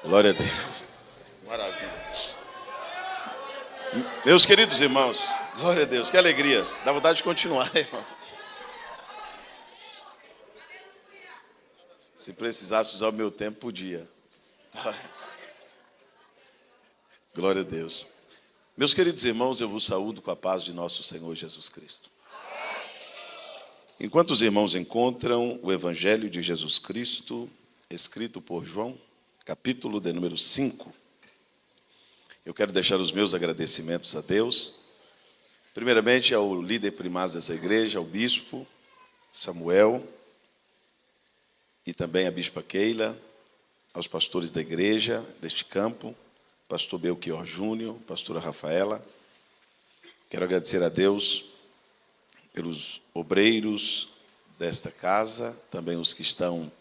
Glória a Deus. Maravilha. Meus queridos irmãos, glória a Deus, que alegria. Dá vontade de continuar, irmão. Se precisasse usar o meu tempo, podia. Glória a Deus. Meus queridos irmãos, eu vos saúdo com a paz de nosso Senhor Jesus Cristo. Enquanto os irmãos encontram o Evangelho de Jesus Cristo, escrito por João, capítulo de número 5, eu quero deixar os meus agradecimentos a Deus. Primeiramente ao líder primaz dessa igreja, ao bispo Samuel, e também à bispa Keila, aos pastores da igreja deste campo, pastor Belchior Júnior, pastora Rafaela. Quero agradecer a Deus pelos obreiros desta casa, também os que estão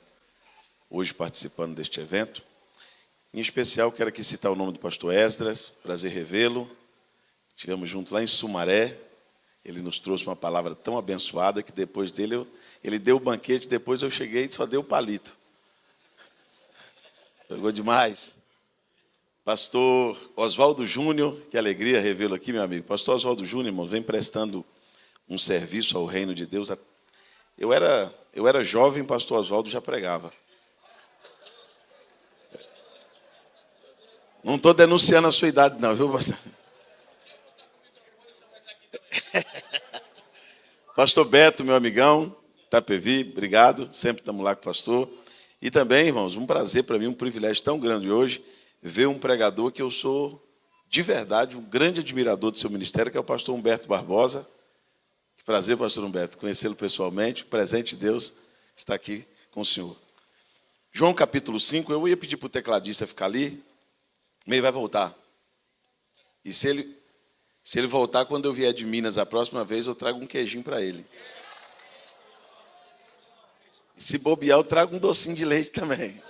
hoje participando deste evento. Em especial, quero aqui citar o nome do pastor Esdras, prazer revê-lo. Estivemos juntos lá em Sumaré, ele nos trouxe uma palavra tão abençoada que depois dele, ele deu o banquete, depois eu cheguei e só deu o palito. Pegou demais. Pastor Oswaldo Júnior, que alegria revê-lo aqui, meu amigo. Pastor Oswaldo Júnior, irmão, vem prestando um serviço ao reino de Deus. Eu era jovem, pastor Oswaldo já pregava. Não estou denunciando a sua idade, não, viu, pastor? Pastor Beto, meu amigão, Itapevi, obrigado. Sempre estamos lá com o pastor. E também, irmãos, um prazer para mim, um privilégio tão grande hoje, ver um pregador que eu sou, de verdade, um grande admirador do seu ministério, que é o pastor Humberto Barbosa. Que prazer, pastor Humberto, conhecê-lo pessoalmente. O presente de Deus está aqui com o senhor. João capítulo 5, eu ia pedir para o tecladista ficar ali, mas ele vai voltar. E se ele voltar, quando eu vier de Minas a próxima vez, eu trago um queijinho para ele. E se bobear, eu trago um docinho de leite também.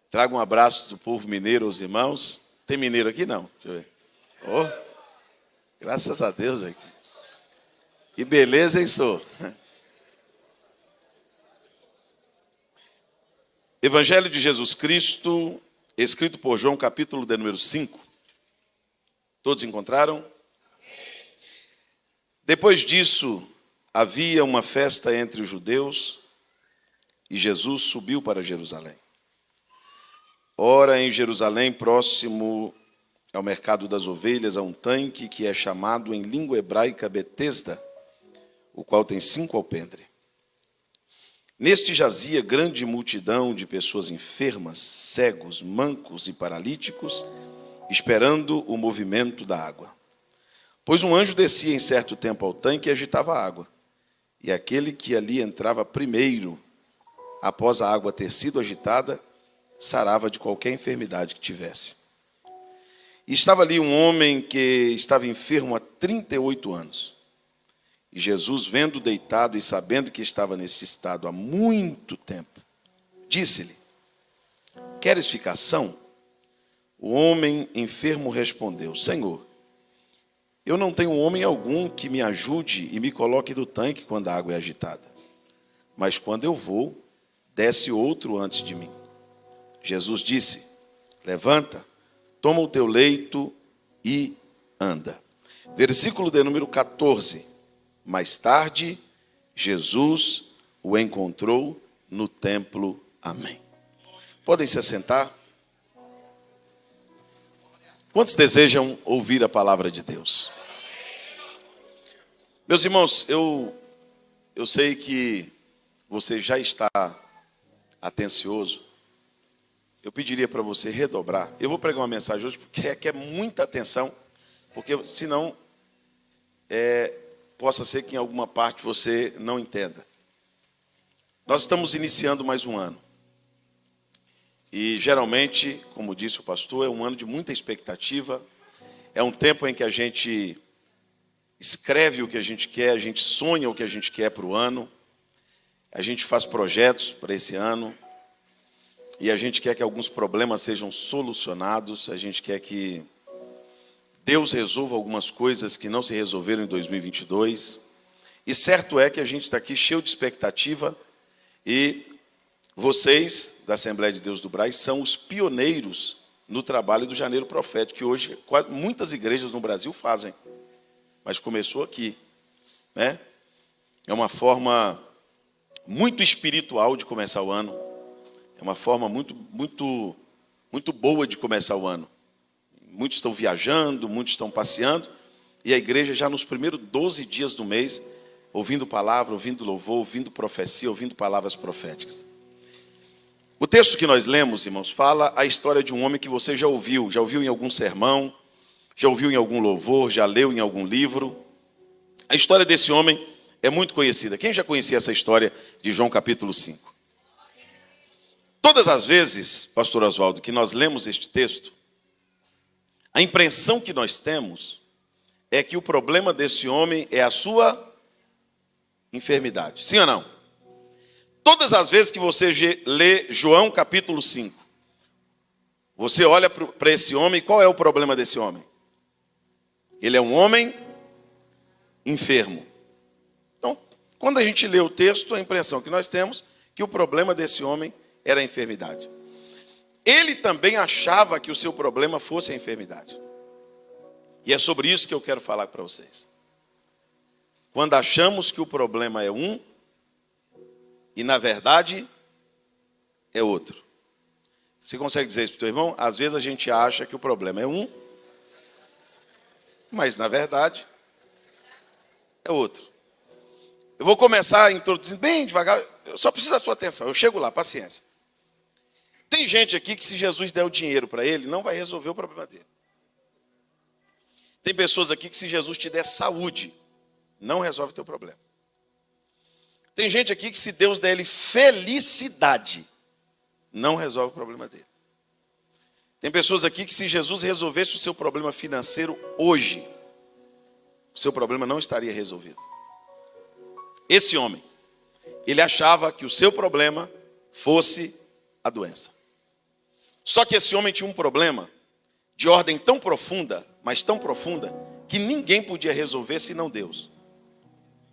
Trago um abraço do povo mineiro aos irmãos. Tem mineiro aqui? Não. Deixa eu ver. Oh, graças a Deus. Aqui. Que beleza, hein, senhor? Evangelho de Jesus Cristo, escrito por João, capítulo de número 5. Todos encontraram? Depois disso, havia uma festa entre os judeus e Jesus subiu para Jerusalém. Ora, em Jerusalém, próximo ao mercado das ovelhas, há um tanque que é chamado em língua hebraica Betesda, o qual tem 5 alpendres. Neste jazia grande multidão de pessoas enfermas, cegos, mancos e paralíticos, esperando o movimento da água. Pois um anjo descia em certo tempo ao tanque e agitava a água. E aquele que ali entrava primeiro, após a água ter sido agitada, sarava de qualquer enfermidade que tivesse. E estava ali um homem que estava enfermo há 38 anos. E Jesus, vendo deitado e sabendo que estava nesse estado há muito tempo, disse-lhe: queres ficar são? O homem enfermo respondeu: Senhor, eu não tenho homem algum que me ajude e me coloque do tanque quando a água é agitada. Mas quando eu vou, desce outro antes de mim. Jesus disse: levanta, toma o teu leito e anda. Versículo de número 14. Mais tarde, Jesus o encontrou no templo. Amém. Podem se assentar? Quantos desejam ouvir a palavra de Deus? Meus irmãos, eu sei que você já está atencioso. Eu pediria para você redobrar. Eu vou pregar uma mensagem hoje porque requer muita atenção, porque senão possa ser que em alguma parte você não entenda. Nós estamos iniciando mais um ano. E geralmente, como disse o pastor, é um ano de muita expectativa. É um tempo em que a gente escreve o que a gente quer, a gente sonha o que a gente quer para o ano. A gente faz projetos para esse ano. E a gente quer que alguns problemas sejam solucionados. A gente quer que Deus resolva algumas coisas que não se resolveram em 2022. E certo é que a gente está aqui cheio de expectativa e Vocês, da Assembleia de Deus do Brás, são os pioneiros no trabalho do Janeiro Profético, que hoje muitas igrejas no Brasil fazem. Mas começou aqui, né? É uma forma muito espiritual de começar o ano. É uma forma muito boa de começar o ano. Muitos estão viajando, muitos estão passeando, e a igreja já nos primeiros 12 dias do mês, ouvindo palavra, ouvindo louvor, ouvindo profecia, ouvindo palavras proféticas. O texto que nós lemos, irmãos, fala a história de um homem que você já ouviu em algum sermão, já ouviu em algum louvor, já leu em algum livro. A história desse homem é muito conhecida. Quem já conhecia essa história de João capítulo 5? Todas as vezes, pastor Oswaldo, que nós lemos este texto, a impressão que nós temos é que o problema desse homem é a sua enfermidade. Sim ou não? Todas as vezes que você lê João capítulo 5, você olha para esse homem, e qual é o problema desse homem? Ele é um homem enfermo. Então, quando a gente lê o texto, a impressão que nós temos é que o problema desse homem era a enfermidade. Ele também achava que o seu problema fosse a enfermidade. E é sobre isso que eu quero falar para vocês. Quando achamos que o problema é um, e na verdade é outro. Você consegue dizer isso para o teu irmão? Às vezes a gente acha que o problema é um, mas na verdade é outro. Eu vou começar introduzindo bem devagar, eu só preciso da sua atenção, eu chego lá, paciência. Tem gente aqui que se Jesus der o dinheiro para ele, não vai resolver o problema dele. Tem pessoas aqui que se Jesus te der saúde, não resolve o teu problema. Tem gente aqui que se Deus der ele felicidade, não resolve o problema dele. Tem pessoas aqui que se Jesus resolvesse o seu problema financeiro hoje, o seu problema não estaria resolvido. Esse homem, ele achava que o seu problema fosse a doença. Só que esse homem tinha um problema de ordem tão profunda, mas tão profunda, que ninguém podia resolver senão Deus,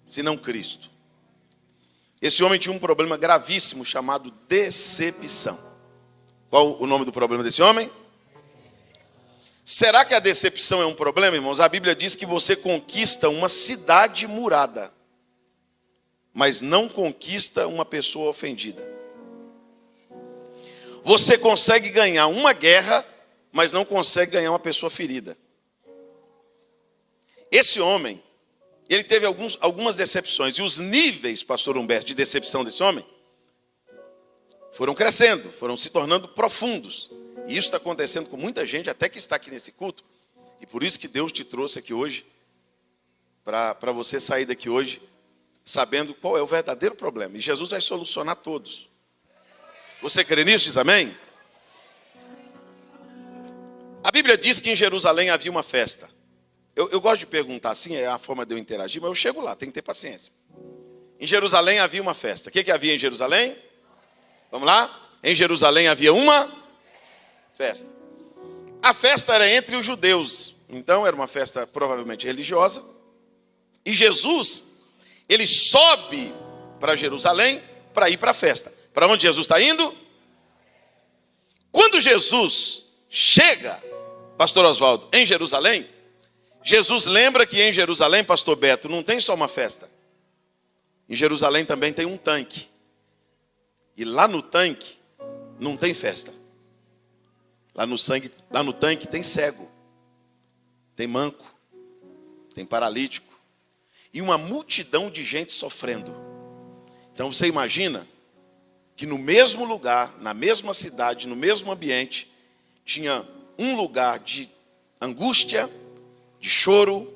senão Cristo. Esse homem tinha um problema gravíssimo chamado decepção. Qual o nome do problema desse homem? Será que a decepção é um problema, irmãos? A Bíblia diz que você conquista uma cidade murada, mas não conquista uma pessoa ofendida. Você consegue ganhar uma guerra, mas não consegue ganhar uma pessoa ferida. Esse homem, ele teve algumas decepções. E os níveis, pastor Humberto, de decepção desse homem foram crescendo, foram se tornando profundos. E isso está acontecendo com muita gente, até que está aqui nesse culto. E por isso que Deus te trouxe aqui hoje, para você sair daqui hoje, sabendo qual é o verdadeiro problema. E Jesus vai solucionar todos. Você crê nisso? Diz amém? A Bíblia diz que em Jerusalém havia uma festa. Eu gosto de perguntar assim, é a forma de eu interagir, mas eu chego lá, tem que ter paciência. Em Jerusalém havia uma festa. O que havia em Jerusalém? Vamos lá? Em Jerusalém havia uma festa. A festa era entre os judeus. Então era uma festa provavelmente religiosa. E Jesus, ele sobe para Jerusalém para ir para a festa. Para onde Jesus está indo? Quando Jesus chega, pastor Oswaldo, em Jerusalém, Jesus lembra que em Jerusalém, pastor Beto, não tem só uma festa. Em Jerusalém também tem um tanque. E lá no tanque não tem festa. Lá no tanque tem cego, tem manco, tem paralítico. E uma multidão de gente sofrendo. Então você imagina que no mesmo lugar, na mesma cidade, no mesmo ambiente, tinha um lugar de angústia, de choro,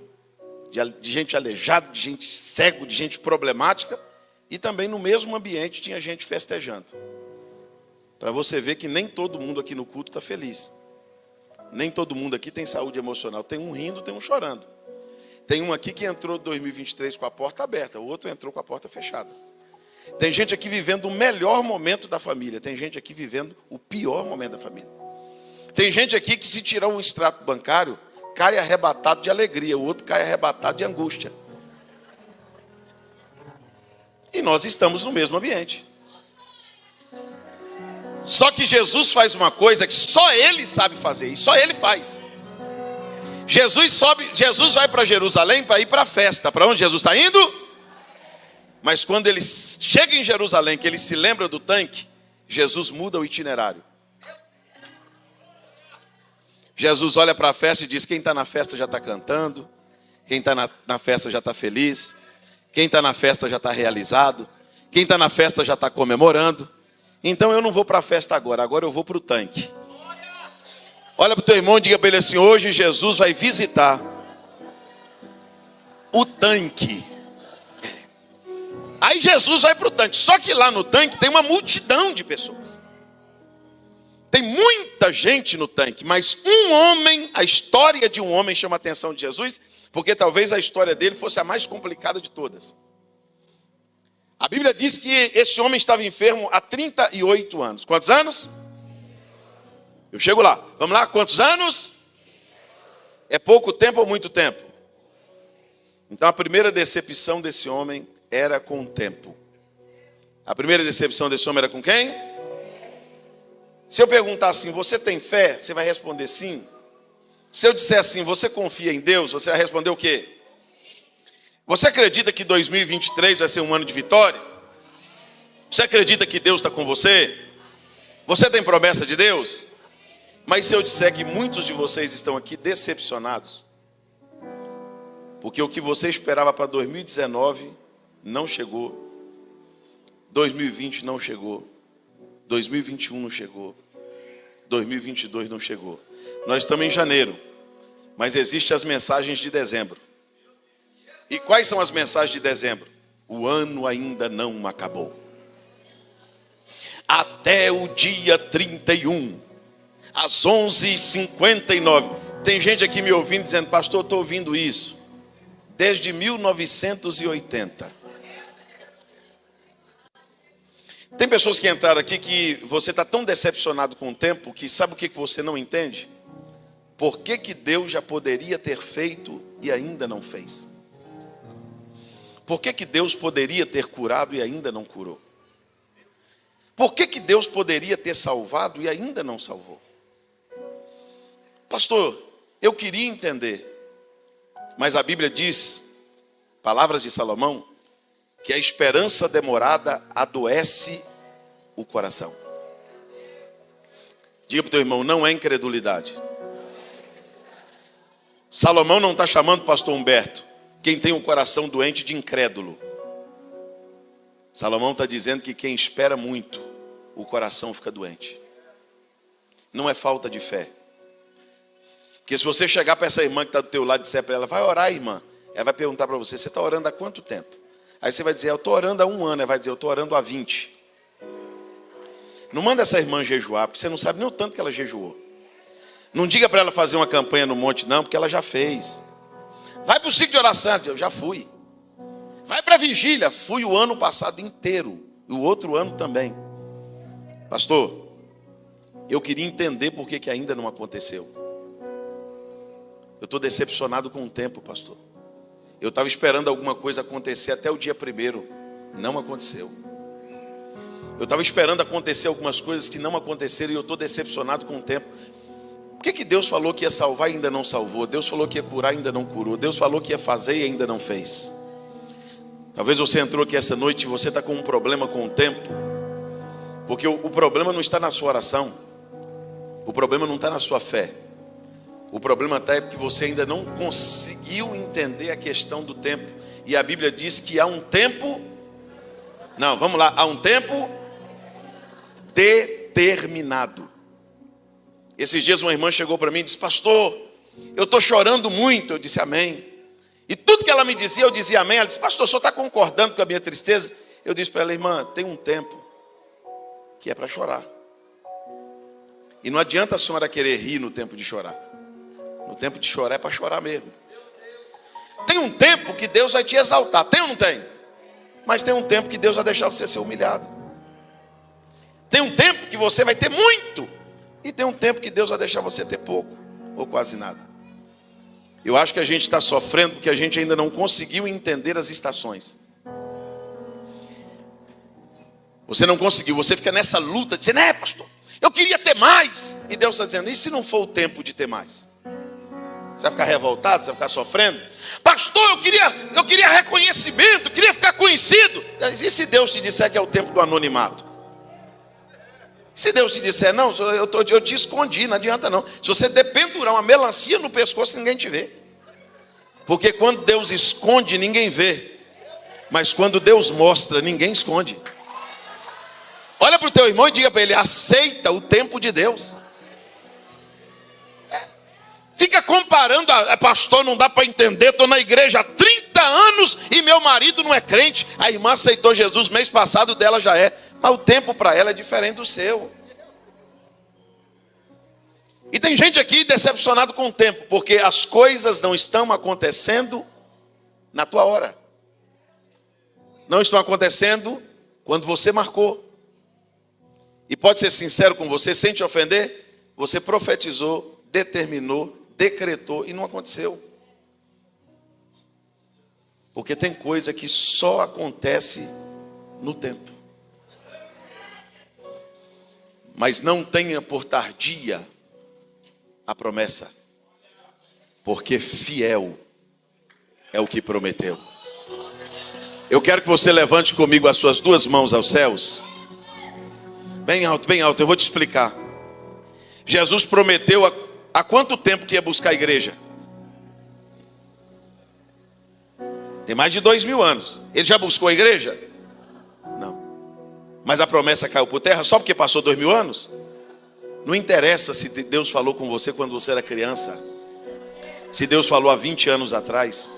de gente aleijada, de gente cego, de gente problemática, e também no mesmo ambiente tinha gente festejando. Para você ver que nem todo mundo aqui no culto está feliz. Nem todo mundo aqui tem saúde emocional. Tem um rindo, tem um chorando. Tem um aqui que entrou em 2023 com a porta aberta, o outro entrou com a porta fechada. Tem gente aqui vivendo o melhor momento da família, tem gente aqui vivendo o pior momento da família. Tem gente aqui que, se tirar um extrato bancário, cai arrebatado de alegria, o outro cai arrebatado de angústia. E nós estamos no mesmo ambiente. Só que Jesus faz uma coisa que só ele sabe fazer, e só ele faz. Jesus vai para Jerusalém para ir para a festa. Para onde Jesus está indo? Mas quando ele chega em Jerusalém, que ele se lembra do tanque, Jesus muda o itinerário. Jesus olha para a festa e diz: quem está na festa já está cantando, quem está na festa já está feliz, quem está na festa já está realizado, quem está na festa já está comemorando. Então eu não vou para a festa agora eu vou para o tanque. Olha para o teu irmão e diga para ele assim: hoje Jesus vai visitar o tanque. Aí Jesus vai para o tanque. Só que lá no tanque tem uma multidão de pessoas. Tem muita gente no tanque. Mas um homem, a história de um homem chama a atenção de Jesus, porque talvez a história dele fosse a mais complicada de todas. A Bíblia diz que esse homem estava enfermo há 38 anos. Quantos anos? Eu chego lá. Vamos lá, quantos anos? É pouco tempo ou muito tempo? Então a primeira decepção desse homem era com o tempo. A primeira decepção desse homem era com quem? Se eu perguntar assim: você tem fé? Você vai responder sim. Se eu disser assim: você confia em Deus? Você vai responder o quê? Você acredita que 2023 vai ser um ano de vitória? Você acredita que Deus está com você? Você tem promessa de Deus? Mas se eu disser que muitos de vocês estão aqui decepcionados, porque o que você esperava para 2019 não chegou, 2020 não chegou, 2021 não chegou, 2022 não chegou. Nós estamos em janeiro, mas existem as mensagens de dezembro. E quais são as mensagens de dezembro? O ano ainda não acabou. Até o dia 31, às 11h59. Tem gente aqui me ouvindo dizendo: pastor, eu estou ouvindo isso desde 1980. Tem pessoas que entraram aqui que você está tão decepcionado com o tempo que sabe o que você não entende? Por que Deus já poderia ter feito e ainda não fez? Por que Deus poderia ter curado e ainda não curou? Por que Deus poderia ter salvado e ainda não salvou? Pastor, eu queria entender, mas a Bíblia diz, palavras de Salomão, que a esperança demorada adoece o coração. Diga para o teu irmão: não é incredulidade. Salomão não está chamando o pastor Humberto, quem tem o coração doente, de incrédulo. Salomão está dizendo que quem espera muito, o coração fica doente. Não é falta de fé. Porque se você chegar para essa irmã que está do teu lado e disser para ela: vai orar, irmã, ela vai perguntar para você: você está orando há quanto tempo? Aí você vai dizer: eu estou orando há 1 ano. Ela vai dizer: eu estou orando há 20. Não manda essa irmã jejuar, porque você não sabe nem o tanto que ela jejuou. Não diga para ela fazer uma campanha no monte, não, porque ela já fez. Vai para o ciclo de oração. Eu já fui. Vai para a vigília. Fui o ano passado inteiro. E o outro ano também. Pastor, eu queria entender por que ainda não aconteceu. Eu estou decepcionado com o tempo, pastor. Eu estava esperando alguma coisa acontecer até o dia 1º. Não aconteceu. Eu estava esperando acontecer algumas coisas que não aconteceram e eu estou decepcionado com o tempo. Por que Deus falou que ia salvar e ainda não salvou? Deus falou que ia curar e ainda não curou. Deus falou que ia fazer e ainda não fez. Talvez você entrou aqui essa noite e você está com um problema com o tempo. Porque o problema não está na sua oração. O problema não está na sua fé. O problema está é porque você ainda não conseguiu entender a questão do tempo. E a Bíblia diz que há um tempo... Não, vamos lá. Há um tempo determinado. Esses dias uma irmã chegou para mim e disse: pastor, eu estou chorando muito. Eu disse amém. E tudo que ela me dizia, eu dizia amém. Ela disse: pastor, o senhor está concordando com a minha tristeza? Eu disse para ela: irmã, tem um tempo que é para chorar. E não adianta a senhora querer rir no tempo de chorar. No tempo de chorar é para chorar mesmo. Tem um tempo que Deus vai te exaltar. Tem ou não tem? Mas tem um tempo que Deus vai deixar você ser humilhado. Tem um tempo que você vai ter muito. E tem um tempo que Deus vai deixar você ter pouco. Ou quase nada. Eu acho que a gente está sofrendo porque a gente ainda não conseguiu entender as estações. Você não conseguiu. Você fica nessa luta dizendo: pastor, mais. E Deus está dizendo, e se não for o tempo de ter mais? Você vai ficar revoltado, você vai ficar sofrendo? Pastor, eu queria reconhecimento, eu queria ficar conhecido. E se Deus te disser que é o tempo do anonimato? Se Deus te disser, não, eu te escondi, não adianta não. Se você dependurar uma melancia no pescoço, ninguém te vê. Porque quando Deus esconde, ninguém vê. Mas quando Deus mostra, ninguém esconde. Olha para o teu irmão e diga para ele, aceita o tempo de Deus. Fica comparando, pastor, não dá para entender, estou na igreja há 30 anos e meu marido não é crente. A irmã aceitou Jesus mês passado, dela já é. Mas o tempo para ela é diferente do seu. E tem gente aqui decepcionado com o tempo, porque as coisas não estão acontecendo na tua hora. Não estão acontecendo quando você marcou. E pode ser sincero com você, sem te ofender, você profetizou, determinou, decretou e não aconteceu. Porque tem coisa que só acontece no tempo. Mas não tenha por tardia a promessa, porque fiel é o que prometeu. Eu quero que você levante comigo as suas duas mãos aos céus. Bem alto, eu vou te explicar. Jesus prometeu há quanto tempo que ia buscar a igreja? Tem mais de 2000 anos. Ele já buscou a igreja? Não. Mas a promessa caiu por terra só porque passou 2000 anos? Não interessa se Deus falou com você quando você era criança. Se Deus falou há 20 anos atrás.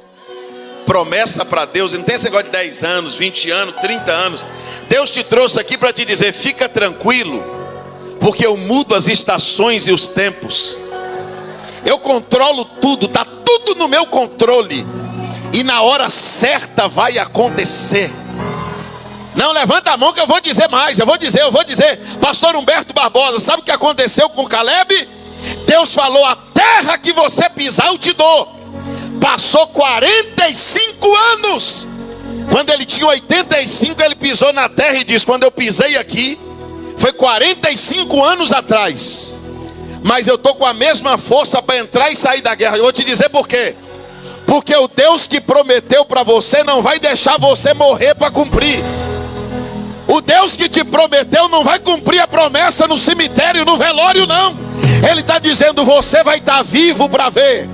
Promessa para Deus, não tem esse negócio de 10 anos, 20 anos, 30 anos. Deus te trouxe aqui para te dizer, fica tranquilo, porque eu mudo as estações e os tempos. Eu controlo tudo, está tudo no meu controle. E na hora certa vai acontecer. Não, levanta a mão que eu vou dizer mais, eu vou dizer. Pastor Humberto Barbosa, sabe o que aconteceu com Caleb? Deus falou, a terra que você pisar eu te dou. Passou 45 anos. Quando ele tinha 85, ele pisou na terra e disse, quando eu pisei aqui, foi 45 anos atrás. Mas eu estou com a mesma força para entrar e sair da guerra. Eu vou te dizer por quê. Porque o Deus que prometeu para você não vai deixar você morrer para cumprir. O Deus que te prometeu não vai cumprir a promessa no cemitério, no velório não. Ele está dizendo, você vai estar vivo para ver.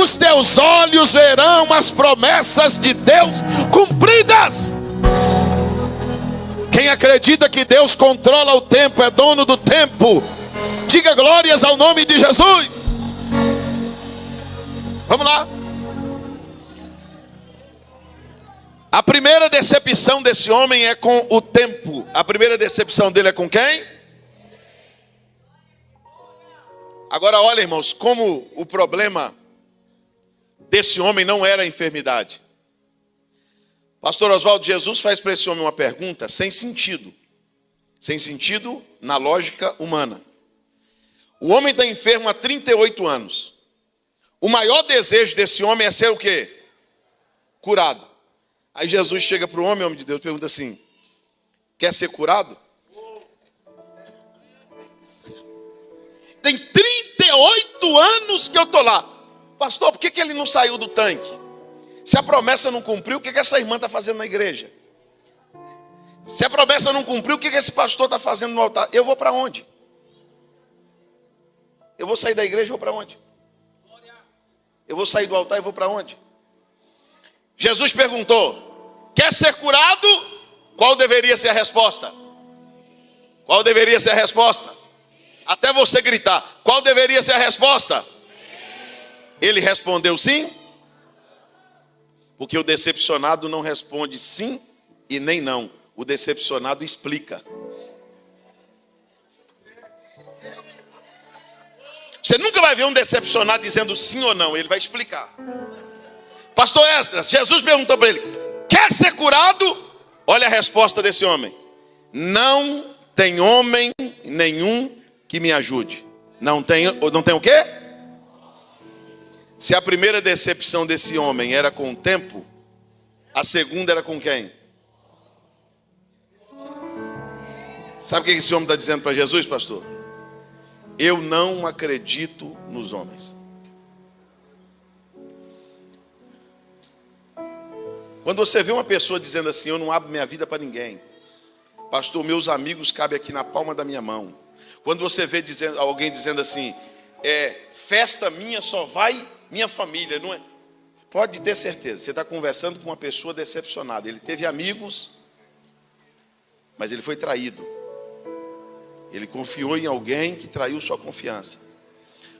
Os teus olhos verão as promessas de Deus cumpridas. Quem acredita que Deus controla o tempo, é dono do tempo, diga glórias ao nome de Jesus. Vamos lá. A primeira decepção desse homem é com o tempo. A primeira decepção dele é com quem? Agora olha, irmãos, como o problema desse homem não era a enfermidade. Pastor Oswaldo, Jesus faz para esse homem uma pergunta sem sentido. Sem sentido na lógica humana. O homem está enfermo há 38 anos. O maior desejo desse homem é ser o quê? Curado. Aí Jesus chega para o homem de Deus, pergunta assim, quer ser curado? Tem 38 anos que eu estou lá. Pastor, por que ele não saiu do tanque? Se a promessa não cumpriu, o que essa irmã está fazendo na igreja? Se a promessa não cumpriu, o que esse pastor está fazendo no altar? Eu vou para onde? Eu vou sair da igreja e vou para onde? Eu vou sair do altar e vou para onde? Jesus perguntou, quer ser curado? Qual deveria ser a resposta? Qual deveria ser a resposta? Até você gritar, qual deveria ser a resposta? Ele respondeu sim? Porque o decepcionado não responde sim e nem não. O decepcionado explica. Você nunca vai ver um decepcionado dizendo sim ou não, ele vai explicar. Pastor Esdras, Jesus perguntou para ele, quer ser curado? Olha a resposta desse homem. Não tem homem nenhum que me ajude. Não tem o quê? Se a primeira decepção desse homem era com o tempo, a segunda era com quem? Sabe o que esse homem está dizendo para Jesus, pastor? Eu não acredito nos homens. Quando você vê uma pessoa dizendo assim, eu não abro minha vida para ninguém. Pastor, meus amigos cabem aqui na palma da minha mão. Quando você vê alguém dizendo assim, festa minha só vai minha família, não é? Pode ter certeza, você está conversando com uma pessoa decepcionada. Ele teve amigos, mas ele foi traído. Ele confiou em alguém que traiu sua confiança.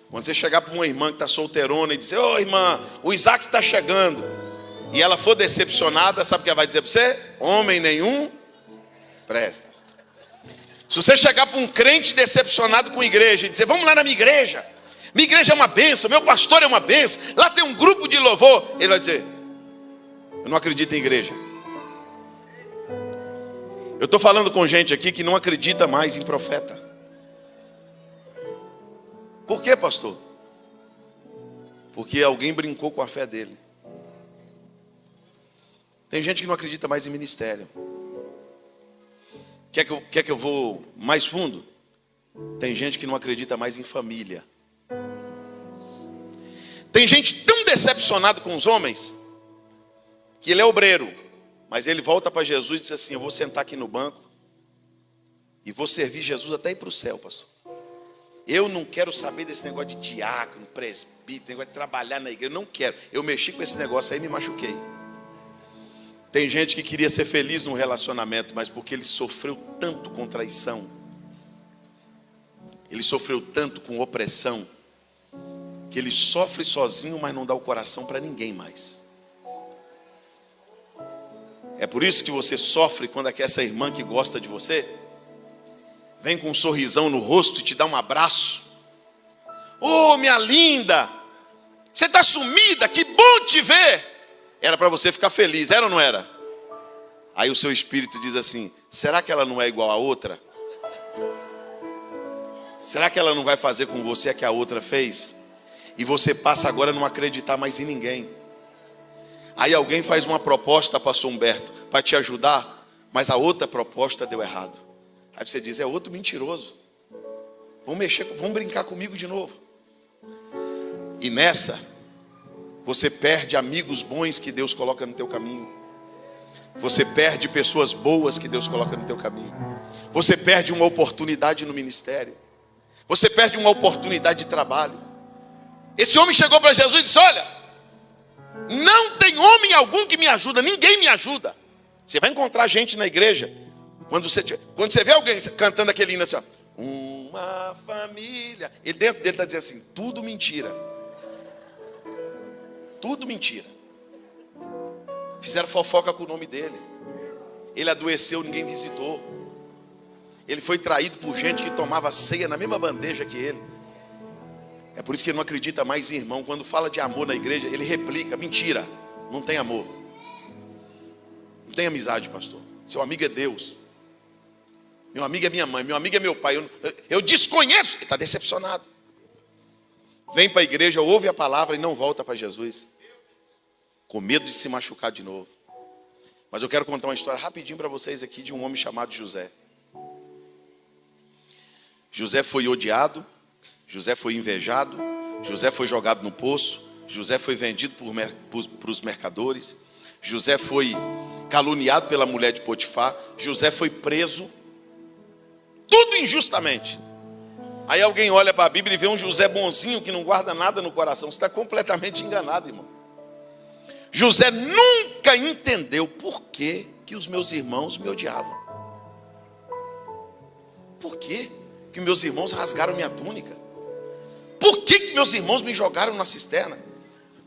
Quando você chegar para uma irmã que está solteirona e dizer, ô irmã, o Isaac está chegando, e ela for decepcionada, sabe o que ela vai dizer para você? Homem nenhum presta. Se você chegar para um crente decepcionado com a igreja e dizer, vamos lá na minha igreja é uma bênção, meu pastor é uma bênção, lá tem um grupo de louvor, ele vai dizer, eu não acredito em igreja. Eu estou falando com gente aqui que não acredita mais em profeta. Por quê, pastor? Porque alguém brincou com a fé dele. Tem gente que não acredita mais em ministério. Quer que eu vou mais fundo? Tem gente que não acredita mais em família. Tem gente tão decepcionada com os homens, que ele é obreiro, mas ele volta para Jesus e diz assim, eu vou sentar aqui no banco, e vou servir Jesus até ir para o céu, pastor. Eu não quero saber desse negócio de diácono, presbítero, negócio de trabalhar na igreja, eu não quero. Eu mexi com esse negócio aí e me machuquei. Tem gente que queria ser feliz num relacionamento, mas porque ele sofreu tanto com traição, ele sofreu tanto com opressão, que ele sofre sozinho, mas não dá o coração para ninguém mais. É por isso que você sofre quando essa irmã que gosta de você vem com um sorrisão no rosto e te dá um abraço. Oh, minha linda, você está sumida, que bom te ver. Era para você ficar feliz, era ou não era? Aí o seu espírito diz assim, será que ela não é igual a outra? Será que ela não vai fazer com você a que a outra fez? E você passa agora a não acreditar mais em ninguém. Aí alguém faz uma proposta, pastor Humberto, para te ajudar, mas a outra proposta deu errado. Aí você diz, é outro mentiroso. Vão brincar comigo de novo. E nessa, você perde amigos bons que Deus coloca no teu caminho. Você perde pessoas boas que Deus coloca no teu caminho. Você perde uma oportunidade no ministério. Você perde uma oportunidade de trabalho. Esse homem chegou para Jesus e disse, olha, não tem homem algum que me ajuda, ninguém me ajuda. Você vai encontrar gente na igreja, quando você vê alguém cantando aquele hino assim, ó, uma família, e dentro dele está dizendo assim, tudo mentira. Tudo mentira. Fizeram fofoca com o nome dele. Ele adoeceu, ninguém visitou. Ele foi traído por gente que tomava ceia na mesma bandeja que ele. É por isso que ele não acredita mais em irmão. Quando fala de amor na igreja, ele replica, mentira, não tem amor. Não tem amizade, pastor. Seu amigo é Deus. Meu amigo é minha mãe, meu amigo é meu pai. Eu desconheço. Ele está decepcionado. Vem para a igreja, ouve a palavra e não volta para Jesus. Com medo de se machucar de novo. Mas eu quero contar uma história rapidinho para vocês aqui de um homem chamado José. José foi odiado, José foi invejado, José foi jogado no poço, José foi vendido para os mercadores, José foi caluniado pela mulher de Potifar, José foi preso, tudo injustamente. Aí alguém olha para a Bíblia e vê um José bonzinho que não guarda nada no coração. Você está completamente enganado, irmão. José nunca entendeu por que os meus irmãos me odiavam. Por que meus irmãos rasgaram minha túnica? Por que meus irmãos me jogaram na cisterna?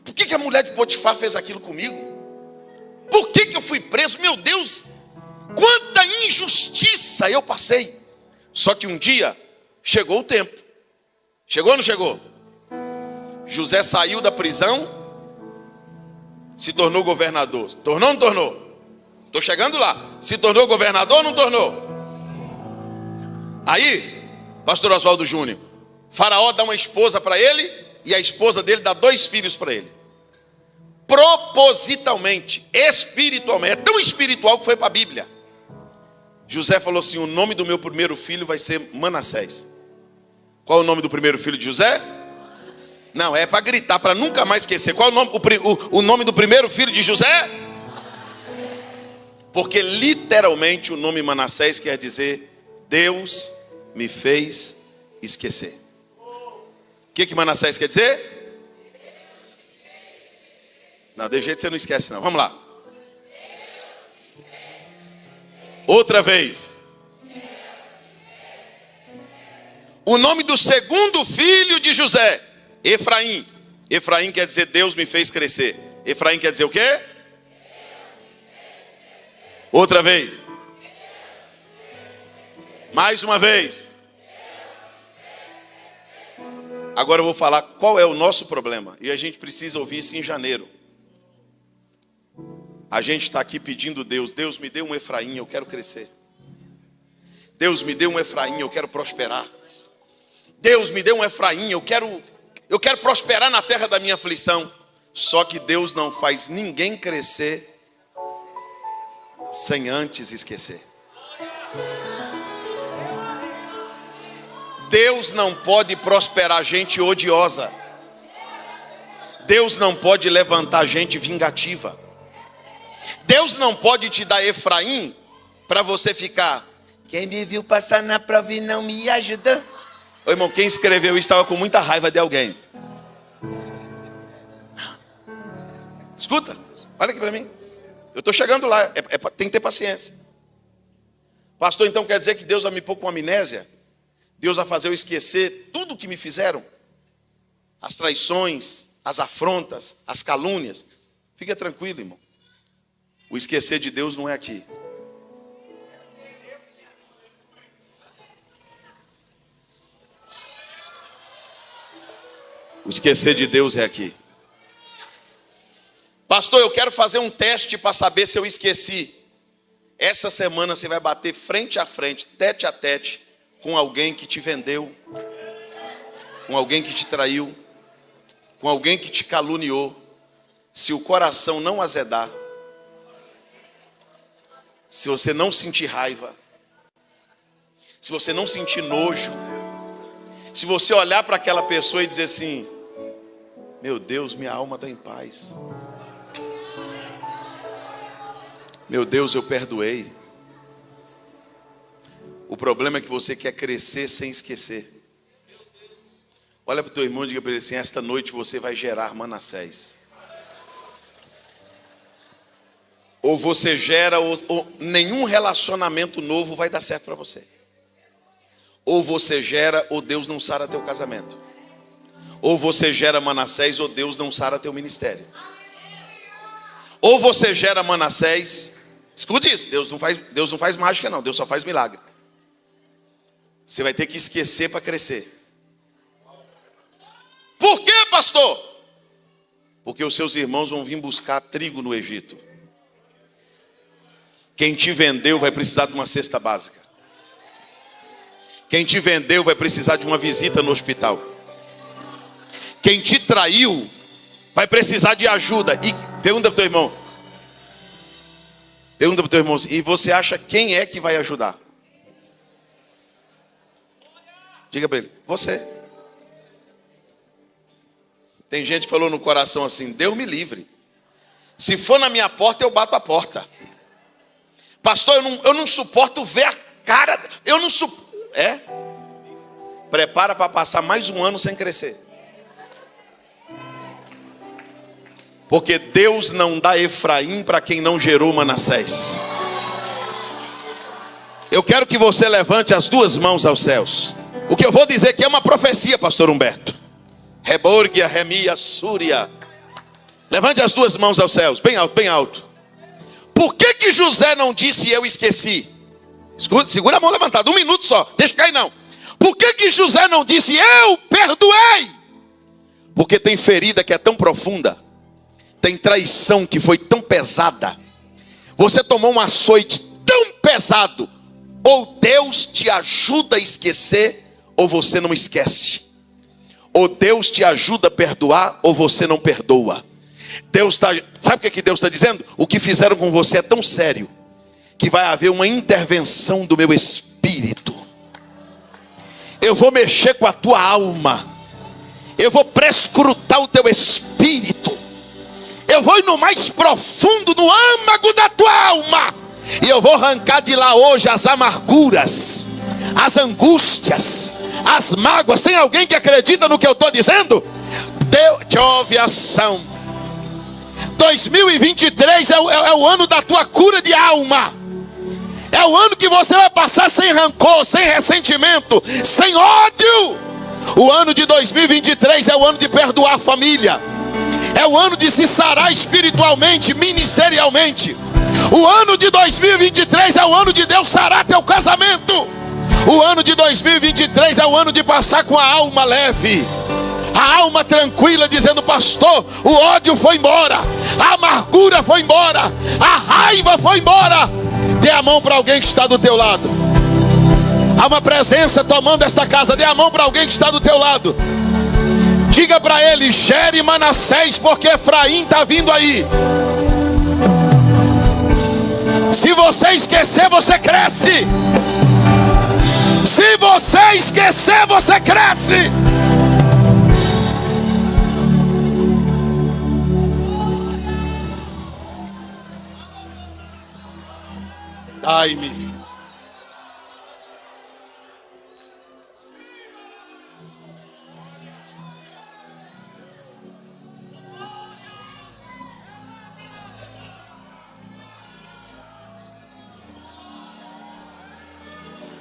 Por que a mulher de Potifar fez aquilo comigo? Por que eu fui preso? Meu Deus, quanta injustiça eu passei. Só que um dia chegou o tempo. Chegou ou não chegou? José saiu da prisão, se tornou governador. Tornou ou não tornou? Estou chegando lá. Se tornou governador ou não tornou? Aí, pastor Oswaldo Júnior, Faraó dá uma esposa para ele e a esposa dele dá 2 filhos para ele. Propositalmente, espiritualmente. É tão espiritual que foi para a Bíblia. José falou assim, o nome do meu primeiro filho vai ser Manassés. Qual é o nome do primeiro filho de José? Não, é para gritar, para nunca mais esquecer. Qual é o nome do primeiro filho de José? Porque literalmente o nome Manassés quer dizer Deus me fez esquecer. O que Manassés quer dizer? Não, de jeito você não esquece não. Vamos lá. Outra vez. O nome do segundo filho de José, Efraim. Efraim quer dizer Deus me fez crescer. Efraim quer dizer o quê? Outra vez. Mais uma vez. Agora eu vou falar qual é o nosso problema. E a gente precisa ouvir isso em janeiro. A gente está aqui pedindo Deus. Deus me dê um Efraim, eu quero crescer. Deus me dê um Efraim, eu quero prosperar. Deus me dê um Efraim, eu quero prosperar na terra da minha aflição. Só que Deus não faz ninguém crescer sem antes esquecer. Deus não pode prosperar gente odiosa. Deus não pode levantar gente vingativa. Deus não pode te dar Efraim para você ficar. Quem me viu passar na prova e não me ajuda. Ô irmão, quem escreveu isso estava com muita raiva de alguém. Escuta, olha aqui para mim. Eu estou chegando lá, tem que ter paciência. Pastor, então quer dizer que Deus vai me pôr com amnésia? Deus vai fazer eu esquecer tudo o que me fizeram? As traições, as afrontas, as calúnias. Fica tranquilo, irmão. O esquecer de Deus não é aqui. O esquecer de Deus é aqui. Pastor, eu quero fazer um teste para saber se eu esqueci. Essa semana você vai bater frente a frente, tete a tete, com alguém que te vendeu, com alguém que te traiu, com alguém que te caluniou. Se o coração não azedar, se você não sentir raiva, se você não sentir nojo, se você olhar para aquela pessoa e dizer assim: meu Deus, minha alma está em paz. Meu Deus, eu perdoei. O problema é que você quer crescer sem esquecer. Olha para o teu irmão e diga para ele assim: esta noite você vai gerar Manassés. Ou você gera, ou nenhum relacionamento novo vai dar certo para você. Ou você gera, ou Deus não sara teu casamento. Ou você gera Manassés, ou Deus não sara teu ministério. Ou você gera Manassés. Escute isso, Deus não faz mágica não, Deus só faz milagre. Você vai ter que esquecer para crescer. Por quê, pastor? Porque os seus irmãos vão vir buscar trigo no Egito. Quem te vendeu vai precisar de uma cesta básica. Quem te vendeu vai precisar de uma visita no hospital. Quem te traiu vai precisar de ajuda. E pergunta para o teu irmão. Pergunta para o teu irmão. E você acha quem é que vai ajudar? Diga para ele. Você. Tem gente que falou no coração assim: Deus me livre. Se for na minha porta, eu bato a porta. Pastor, eu não suporto ver a cara. Eu não suporto. Prepara para passar mais um ano sem crescer. Porque Deus não dá Efraim para quem não gerou Manassés. Eu quero que você levante as duas mãos aos céus. O que eu vou dizer aqui é uma profecia, pastor Humberto. Reborgia, remia, súria. Levante as duas mãos aos céus, bem alto, bem alto. Por que José não disse eu esqueci? Escuta, segura a mão levantada, 1 minuto só, deixa cair não. Por que José não disse eu perdoei? Porque tem ferida que é tão profunda, tem traição que foi tão pesada, você tomou um açoite tão pesado. Ou Deus te ajuda a esquecer, ou você não esquece. Ou Deus te ajuda a perdoar, ou você não perdoa. Sabe o que Deus está dizendo? O que fizeram com você é tão sério, que vai haver uma intervenção do meu Espírito. eu vou mexer com a tua alma, eu vou prescrutar o teu espírito, eu vou ir no mais profundo, no âmago da tua alma, e eu vou arrancar de lá hoje as amarguras, as angústias, as mágoas. Tem alguém que acredita no que eu estou dizendo? Deus te ouve ação. 2023 é o ano da tua cura de alma. É o ano que você vai passar sem rancor, sem ressentimento, sem ódio. O ano de 2023 é o ano de perdoar a família. É o ano de se sarar espiritualmente, ministerialmente. O ano de 2023 é o ano de Deus sarar teu casamento. O ano de 2023 é o ano de passar com a alma leve, a alma tranquila, dizendo: pastor, o ódio foi embora, a amargura foi embora, a raiva foi embora. Dê a mão para alguém que está do teu lado. Há uma presença tomando esta casa. Dê a mão para alguém que está do teu lado. Diga para ele: gere Manassés, porque Efraim está vindo aí. Se você esquecer, você cresce. Se você esquecer, você cresce. Dai-me.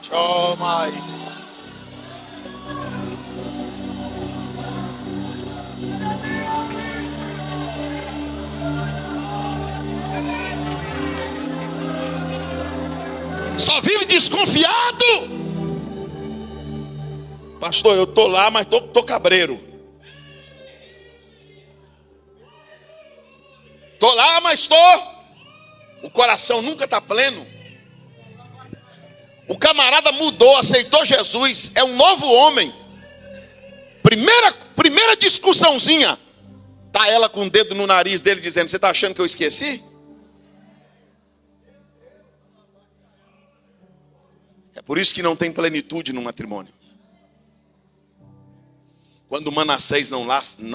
Toma. Só vive desconfiado. Pastor, eu estou lá, mas tô cabreiro. Estou lá, mas estou. O coração nunca está pleno. O camarada mudou, aceitou Jesus, é um novo homem. Primeira discussãozinha, tá ela com o dedo no nariz dele dizendo: você está achando que eu esqueci? É por isso que não tem plenitude no matrimônio. Quando Manassés não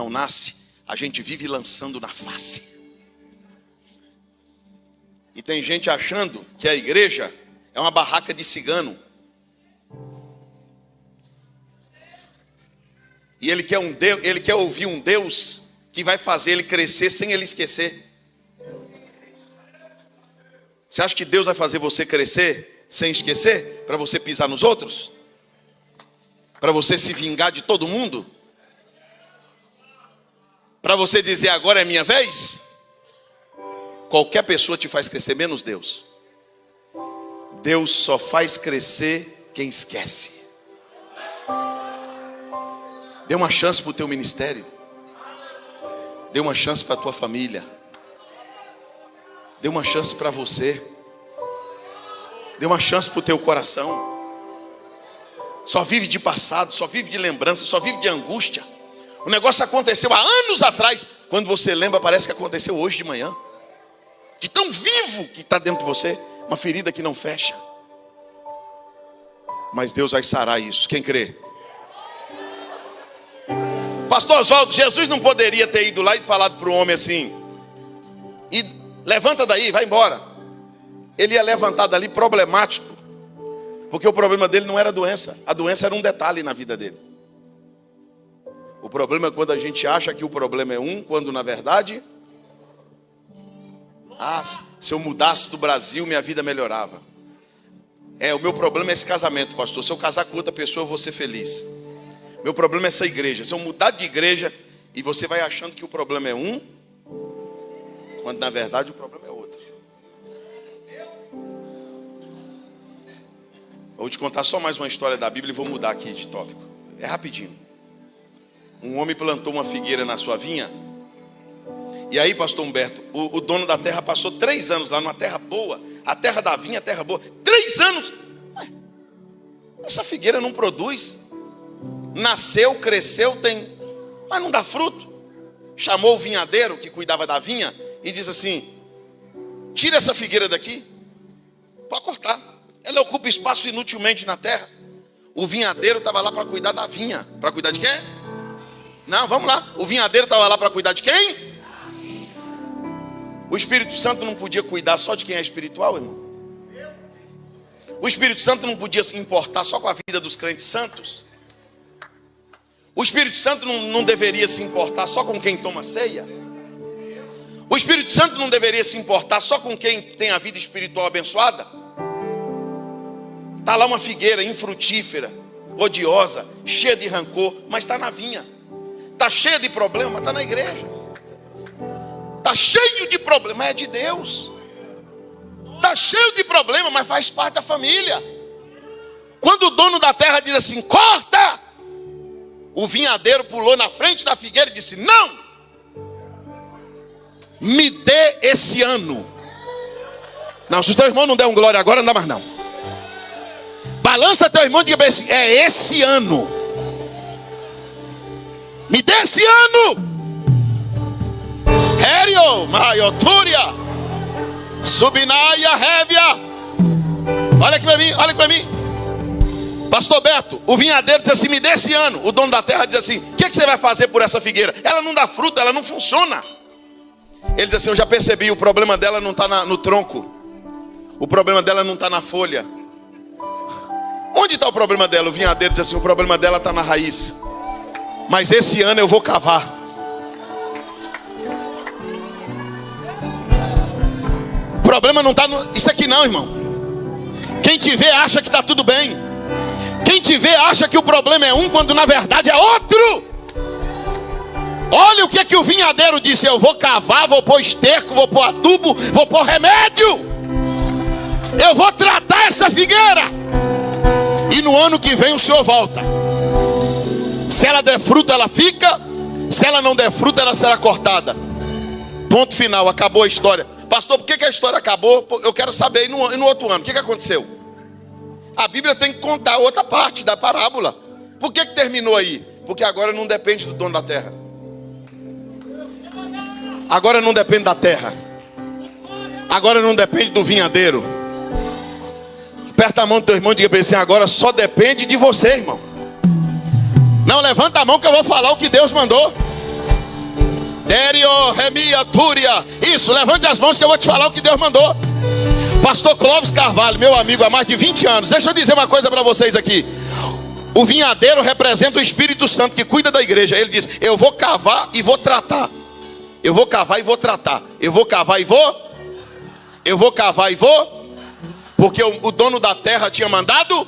nasce, a gente vive lançando na face. E tem gente achando que a igreja é uma barraca de cigano. E ele quer ouvir um Deus que vai fazer ele crescer sem ele esquecer. Você acha que Deus vai fazer você crescer sem esquecer? Para você pisar nos outros? Para você se vingar de todo mundo? Para você dizer: agora é minha vez? Qualquer pessoa te faz crescer, menos Deus. Deus só faz crescer quem esquece. Dê uma chance para o teu ministério. Dê uma chance para a tua família. Dê uma chance para você. Dê uma chance para o teu coração. Só vive de passado, só vive de lembrança, só vive de angústia. O negócio aconteceu há anos atrás. Quando você lembra, parece que aconteceu hoje de manhã. De tão vivo que está dentro de você. Uma ferida que não fecha. Mas Deus vai sarar isso. Quem crê? Pastor Oswaldo, Jesus não poderia ter ido lá e falado para o homem assim: e levanta daí, vai embora. Ele ia levantar dali problemático. Porque o problema dele não era a doença. A doença era um detalhe na vida dele. O problema é quando a gente acha que o problema é um, quando na verdade... se eu mudasse do Brasil, minha vida melhorava. O meu problema é esse casamento, pastor. Se eu casar com outra pessoa, eu vou ser feliz. Meu problema é essa igreja. Se eu mudar de igreja, e você vai achando que o problema é um, quando na verdade o problema é outro. Vou te contar só mais uma história da Bíblia e vou mudar aqui de tópico. É rapidinho. Um homem plantou uma figueira na sua vinha. E aí, pastor Humberto, o dono da terra passou 3 anos lá numa terra boa. A terra da vinha, a terra boa. 3 anos. Essa figueira não produz. Nasceu, cresceu, mas não dá fruto. Chamou o vinhadeiro que cuidava da vinha e diz assim: tira essa figueira daqui. Pode cortar. Ela ocupa espaço inutilmente na terra. O vinhadeiro estava lá para cuidar da vinha. Para cuidar de quê? Não, vamos lá. O vinhadeiro estava lá para cuidar de quem? O Espírito Santo não podia cuidar só de quem é espiritual, irmão? O Espírito Santo não podia se importar só com a vida dos crentes santos? O Espírito Santo não deveria se importar só com quem toma ceia? O Espírito Santo não deveria se importar só com quem tem a vida espiritual abençoada? Está lá uma figueira infrutífera, odiosa, cheia de rancor, mas está na vinha. Está cheia de problema, mas está na igreja. Está cheio de problema, mas é de Deus. Está cheio de problema, mas faz parte da família. Quando o dono da terra diz assim, corta, o vinhadeiro pulou na frente da figueira e disse, não, me dê esse ano. Não, se o teu irmão não der um glória agora, não dá mais não. Balança teu irmão e diga assim, é esse ano. Me dê esse ano. Hério, Maiotúria, Subinaia, Révia. Olha aqui para mim, olha aqui para mim. Pastor Beto, o vinhadeiro diz assim, me dê esse ano. O dono da terra diz assim, o que você vai fazer por essa figueira? Ela não dá fruta, ela não funciona. Ele diz assim, eu já percebi, o problema dela não está no tronco. O problema dela não está na folha. Onde está o problema dela? O vinhadeiro diz assim, o problema dela está na raiz. Mas esse ano eu vou cavar. O problema não está isso aqui não, irmão. Quem te vê acha que está tudo bem. Quem te vê acha que o problema é um, quando na verdade é outro. Olha o que o vinhadeiro disse, eu vou cavar, vou pôr esterco, vou pôr adubo, vou pôr remédio. Eu vou tratar essa figueira. E no ano que vem o Senhor volta. Se ela der fruto, ela fica. Se ela não der fruto, ela será cortada. Ponto final, acabou a história. Pastor, por que a história acabou? Eu quero saber, e no outro ano, o que aconteceu? A Bíblia tem que contar outra parte da parábola. Por que terminou aí? Porque agora não depende do dono da terra. Agora não depende da terra. Agora não depende do vinhadeiro. Aperta a mão do teu irmão e diga para ele assim, agora só depende de você, irmão. Não, levanta a mão que eu vou falar o que Deus mandou. Dério, Remia, Túria. Isso, levante as mãos que eu vou te falar o que Deus mandou. Pastor Clóvis Carvalho, meu amigo há mais de 20 anos. Deixa eu dizer uma coisa para vocês aqui. O vinhadeiro representa o Espírito Santo que cuida da igreja. Ele diz, eu vou cavar e vou tratar. Eu vou cavar e vou tratar. Eu vou cavar e vou. Eu vou cavar e vou. Porque o dono da terra tinha mandado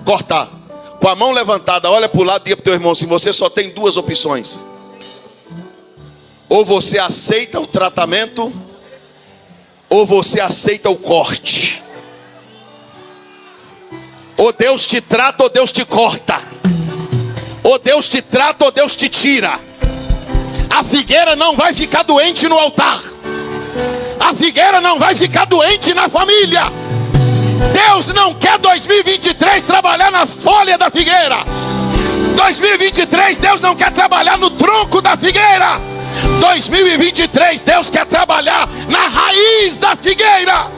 cortar. Com a mão levantada, olha para o lado e diga para o teu irmão assim, você só tem duas opções. Ou você aceita o tratamento, ou você aceita o corte. Ou Deus te trata, ou Deus te corta. Ou Deus te trata, ou Deus te tira. A figueira não vai ficar doente no altar. A figueira não vai ficar doente na família. Deus não quer 2023 trabalhar na folha da figueira. 2023 Deus não quer trabalhar no tronco da figueira. 2023 Deus quer trabalhar na raiz da figueira.